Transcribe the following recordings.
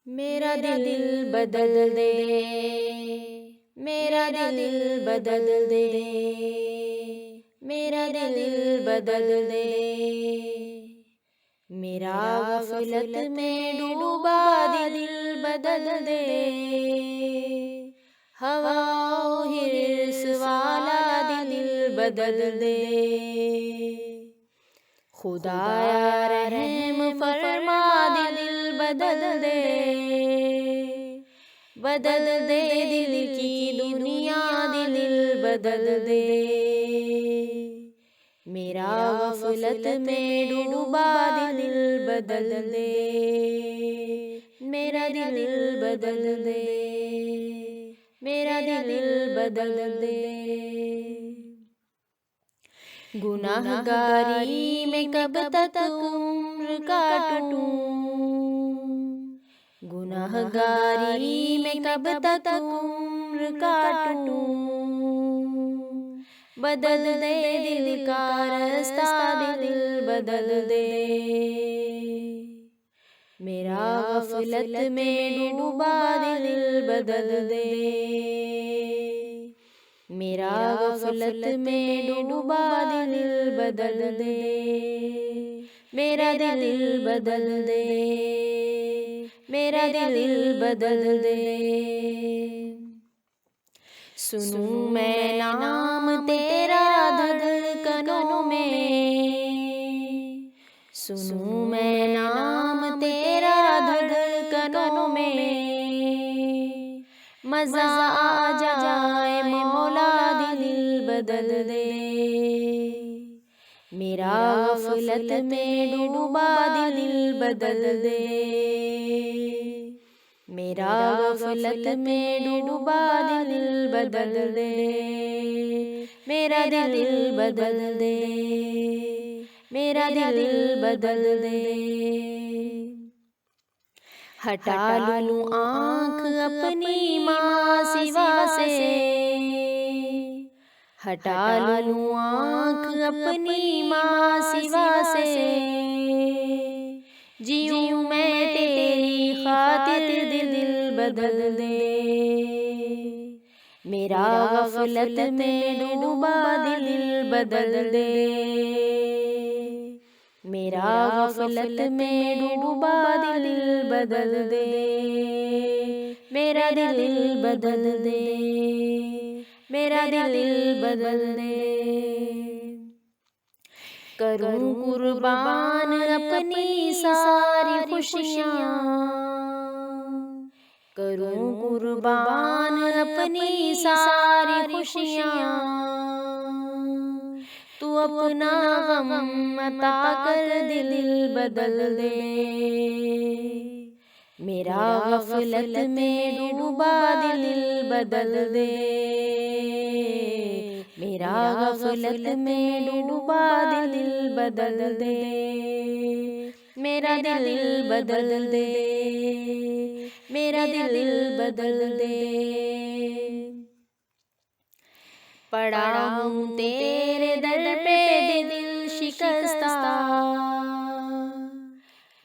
मेरा दिल बदल दे, मेरा दिल बदल दे, मेरा दिल बदल दे। मेरा गफलत में डूबा दिल बदल दे, हवाओं हिर्स वाला दिल बदल दे। खुदाया रहम फरमा दिल बदल दे, बदल दे दिल की दुनिया दिल बदल दे। मेरा गफलत में डूबा दिल बदल दे, मेरा दिल बदल दे, मेरा दिल बदल दे। गुनाहगारी में कब तक उम्र काटूं, गुनाहगारी में कब तक उम्र काटूं। बदल दे दिल का रास्ता दिल बदल दे। मेरा गफलत में डूबा दिल बदल दे, मेरा गफलत में डूबा दिल बदल दे। मेरा दिल बदल दे, मेरा दिल बदल दे। सुनूं मैं नाम तेरा धड़कनों में, सुनूं मैं नाम तेरा धड़कनों में। मजा आ जाए मौला दिल बदल दे। मेरा गफलत में डूबा दिल बदल दे, मेरा गफलत में डूबा दिल बदल दे। मेरा दिल बदल दे, मेरा दिल बदल दे। हटा लूं आँख अपनी माँ सिवा से, हटा लूं आँख अपनी माँ सिवा से। जीऊं मैं तेरी खातिर दिल बदल दे। मेरा गफलत में डूबा दिल बदल दे, मेरा गफलत में डूबा दिल बदल दे। मेरा दिल बदल दे, मेरा दिल बदल दे। करूं कुर्बान अपनी सारी खुशियाँ, करूं कुर्बान अपनी सारी खुशियाँ। तू अपना गम अता कर दिल बदल दे। मेरा गफलत में डूबा दिल बदल दे, मेरा गफलत में डूबा दिल बदल दे। मेरा दिल बदल दे, मेरा दिल बदल दे। पड़ा हूँ तेरे दर पे दिल शिकस्ता,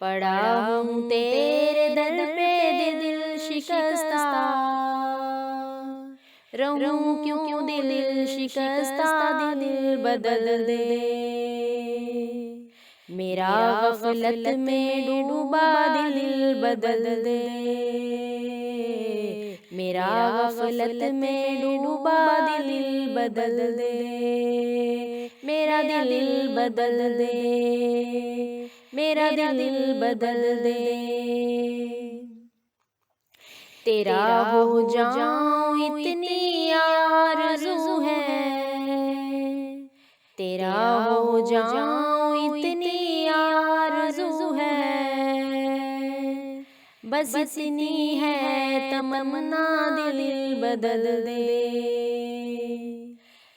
पड़ा हूँ तेरे दर पे दिल शिकस्ता। रहूं क्यों दिल शिकस्ता दिल बदल दे। मेरा गफलत में डूबा दिल बदल दे, मेरा गफलत में डूबा दिल बदल दे। मेरा दिल बदल दे, मेरा दिल बदल दे। तेरा हो जाऊं इतनी आरज़ू है, तेरा हो जाऊं इतनी आरज़ू है। बस इतनी है तमन्ना दिल बदल दे।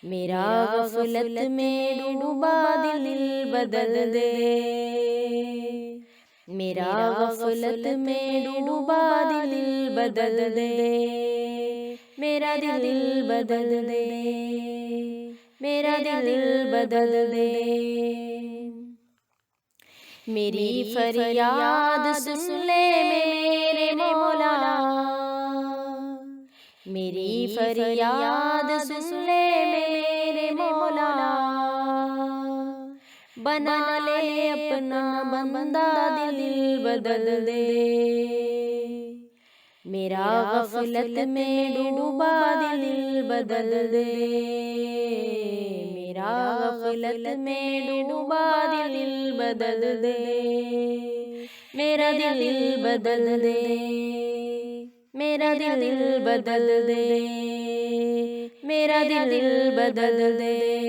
मेरा गफलत में डूबा दिल बदल दे, मेरा गफलत में डूबा दिल बदल दे। मेरा दिल बदल दे, मेरा दिल बदल दे। मेरी फरियाद सुन ले मेरे मेरी फरियाद सुन ले मेरे मौला, बना ले अपना बंदा, दिल बदल दे। मेरा गफलत में डूबा दिल बदल दे। मेरा गफलत में डूबा दिल बदल दे। मेरा दिल बदल दे। मेरा दिल बदल दे। मेरा दिल बदल दे।